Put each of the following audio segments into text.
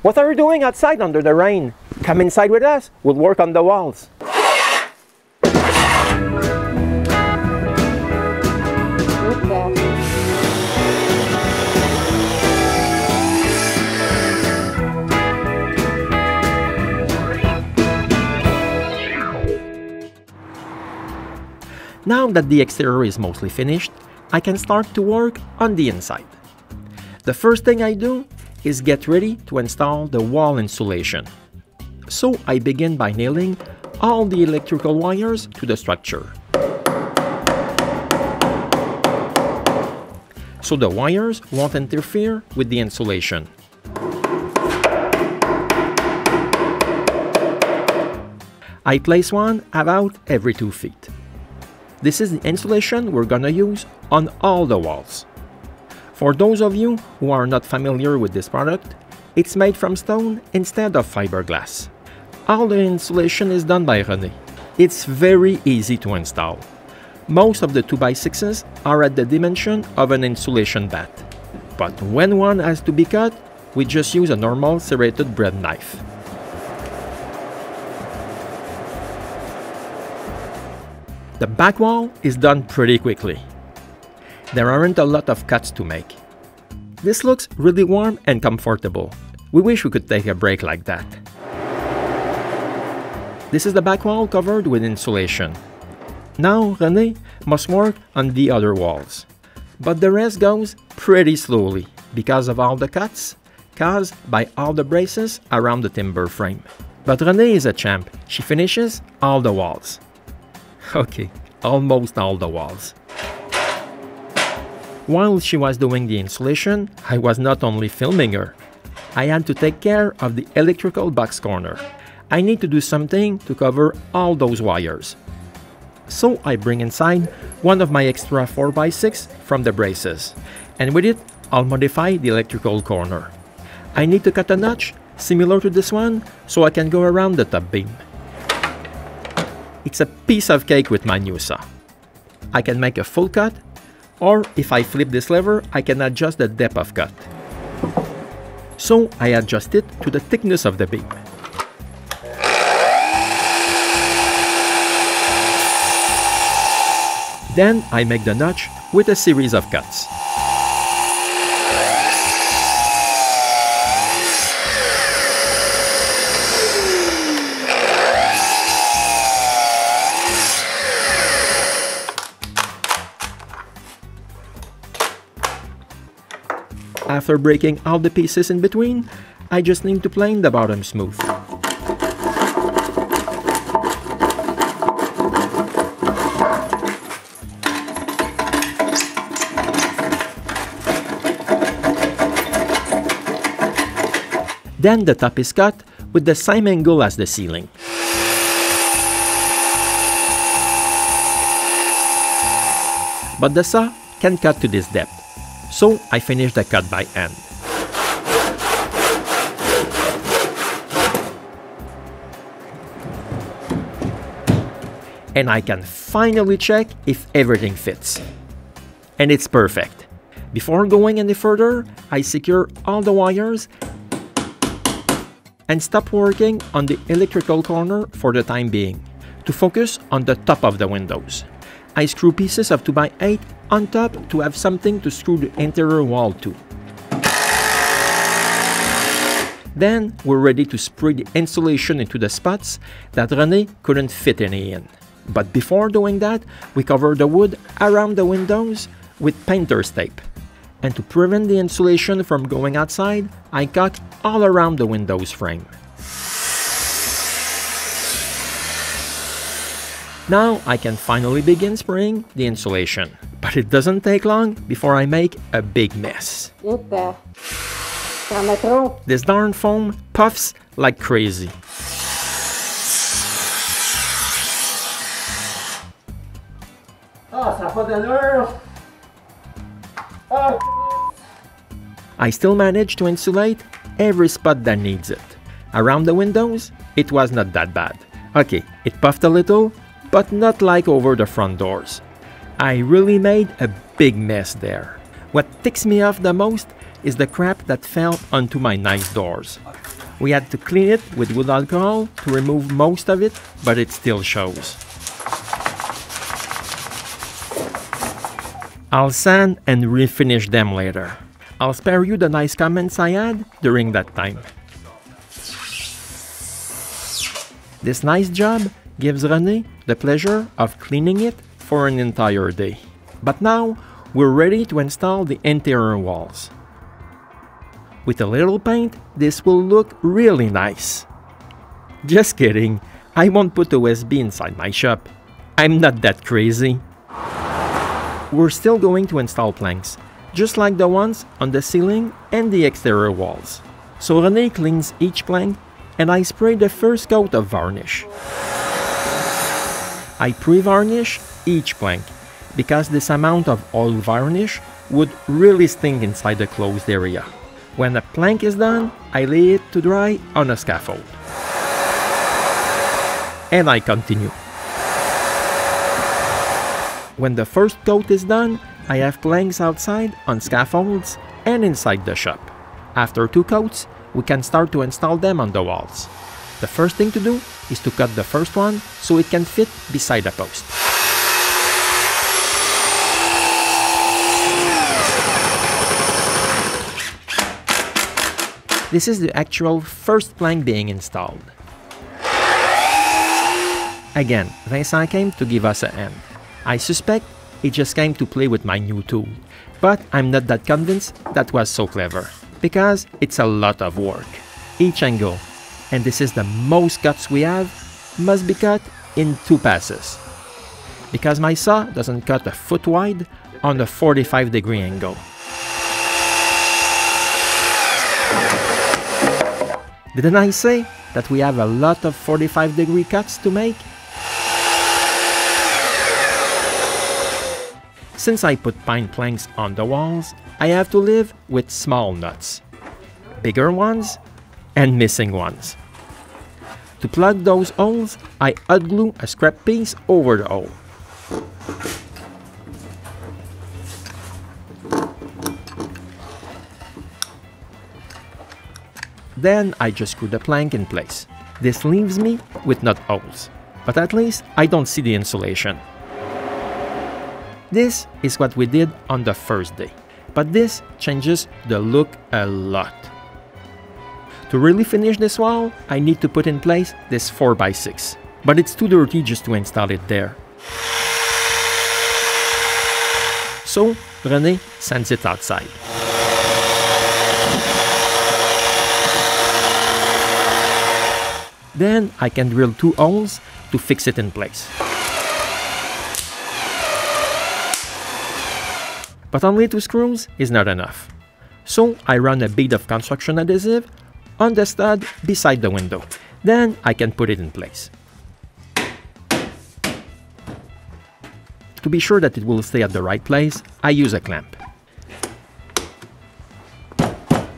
What are you doing outside under the rain? Come inside with us. We'll work on the walls. Now that the exterior is mostly finished, I can start to work on the inside. The first thing I do is get ready to install the wall insulation. So I begin by nailing all the electrical wires to the structure. So the wires won't interfere with the insulation. I place one about every 2 feet. This is the insulation we're gonna use on all the walls. For those of you who are not familiar with this product, it's made from stone instead of fiberglass. All the insulation is done by René. It's very easy to install. Most of the 2x6s are at the dimension of an insulation bat. But when one has to be cut, we just use a normal serrated bread knife. The back wall is done pretty quickly. There aren't a lot of cuts to make. This looks really warm and comfortable. We wish we could take a break like that. This is the back wall covered with insulation. Now René must work on the other walls. But the rest goes pretty slowly because of all the cuts caused by all the braces around the timber frame. But René is a champ. She finishes all the walls. Okay, almost all the walls. While she was doing the insulation, I was not only filming her. I had to take care of the electrical box corner. I need to do something to cover all those wires. So I bring inside one of my extra 4x6 from the braces. And with it, I'll modify the electrical corner. I need to cut a notch similar to this one so I can go around the top beam. It's a piece of cake with my new saw. I can make a full cut, or if I flip this lever, I can adjust the depth of cut. So I adjust it to the thickness of the beam. Then I make the notch with a series of cuts. After breaking all the pieces in between, I just need to plane the bottom smooth. Then the top is cut with the same angle as the ceiling. But the saw can cut to this depth. So I finish the cut by hand. And I can finally check if everything fits. And it's perfect. Before going any further, I secure all the wires and stop working on the electrical corner for the time being, to focus on the top of the windows. I screw pieces of 2x8 on top to have something to screw the interior wall to. Then we're ready to spray the insulation into the spots that René couldn't fit any in. But before doing that, we cover the wood around the windows with painter's tape. And to prevent the insulation from going outside, I cut all around the windows frame. Now I can finally begin spraying the insulation, but it doesn't take long before I make a big mess. This darn foam puffs like crazy. I still managed to insulate every spot that needs it. Around the windows, it was not that bad. Okay, it puffed a little, but not like over the front doors. I really made a big mess there. What ticks me off the most is the crap that fell onto my nice doors. We had to clean it with wood alcohol to remove most of it, but it still shows. I'll sand and refinish them later. I'll spare you the nice comments I had during that time. This nice job gives René the pleasure of cleaning it for an entire day. But now, we're ready to install the interior walls. With a little paint, this will look really nice. Just kidding, I won't put USB inside my shop. I'm not that crazy. We're still going to install planks, just like the ones on the ceiling and the exterior walls. So René cleans each plank and I spray the first coat of varnish. I pre-varnish each plank because this amount of oil varnish would really sting inside the closed area. When a plank is done, I lay it to dry on a scaffold. And I continue. When the first coat is done, I have planks outside on scaffolds and inside the shop. After 2 coats, we can start to install them on the walls. The first thing to do is to cut the first one so it can fit beside the post. This is the actual first plank being installed. Again, Vincent came to give us a hand. I suspect he just came to play with my new tool, but I'm not that convinced that was so clever, because it's a lot of work. Each angle, and this is the most cuts we have, must be cut in 2 passes. Because my saw doesn't cut a foot wide on a 45-degree angle. Didn't I say that we have a lot of 45-degree cuts to make? Since I put pine planks on the walls, I have to live with small nuts, bigger ones, and missing ones. To plug those holes, I hot glue a scrap piece over the hole. Then I just screw the plank in place. This leaves me with nut holes, but at least I don't see the insulation. This is what we did on the first day, but this changes the look a lot. To really finish this wall, I need to put in place this 4x6, but it's too dirty just to install it there. So René sends it outside. Then I can drill 2 holes to fix it in place. But only 2 screws is not enough. So I run a bead of construction adhesive on the stud beside the window. Then I can put it in place. To be sure that it will stay at the right place, I use a clamp.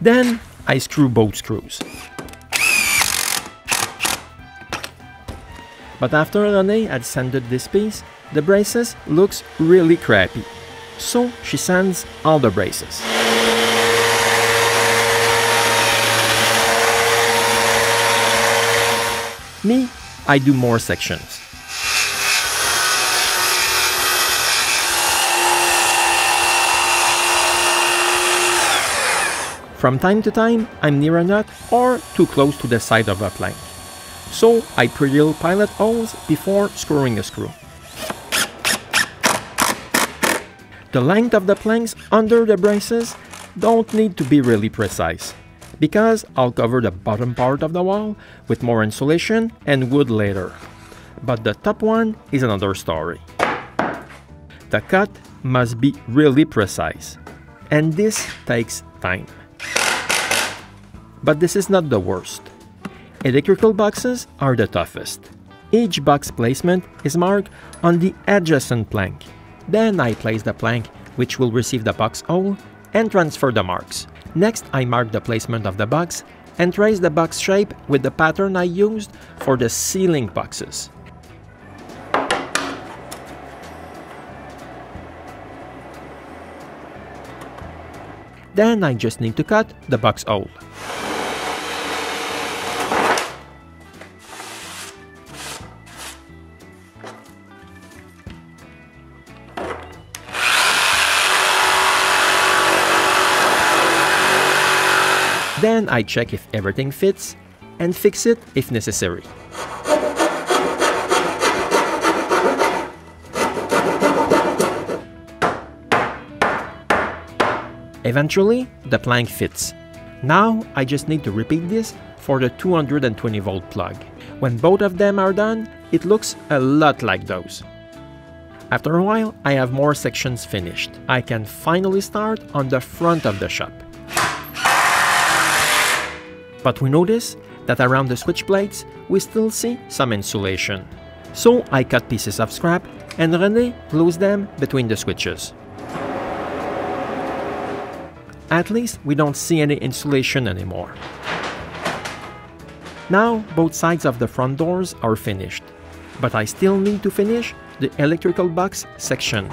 Then I screw both screws. But after René had sanded this piece, the braces looks really crappy. So she sands all the braces. Me, I do more sections. From time to time, I'm near a nut or too close to the side of a plank. So I pre-drill pilot holes before screwing a screw. The length of the planks under the braces don't need to be really precise, because I'll cover the bottom part of the wall with more insulation and wood later. But the top one is another story. The cut must be really precise, and this takes time. But this is not the worst. Electrical boxes are the toughest. Each box placement is marked on the adjacent plank. Then I place the plank which will receive the box hole and transfer the marks. Next, I mark the placement of the box and trace the box shape with the pattern I used for the ceiling boxes. Then I just need to cut the box hole. Then I check if everything fits and fix it if necessary. Eventually, the plank fits. Now, I just need to repeat this for the 220 volt plug. When both of them are done, it looks a lot like those. After a while, I have more sections finished. I can finally start on the front of the shop. But we notice that around the switch plates, we still see some insulation. So I cut pieces of scrap and René glues them between the switches. At least we don't see any insulation anymore. Now both sides of the front doors are finished, but I still need to finish the electrical box section.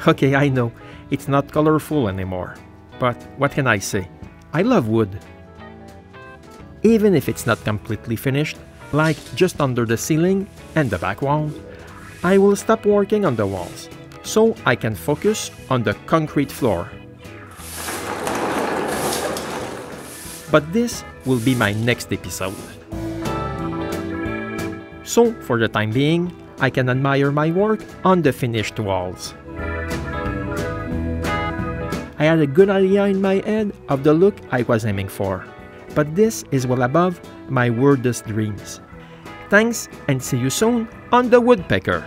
Okay, I know, it's not colorful anymore, but what can I say? I love wood. Even if it's not completely finished, like just under the ceiling and the back wall, I will stop working on the walls, so I can focus on the concrete floor. But this will be my next episode. So, for the time being, I can admire my work on the finished walls. I had a good idea in my head of the look I was aiming for, but this is well above my wildest dreams. Thanks, and see you soon on the Woodpecker.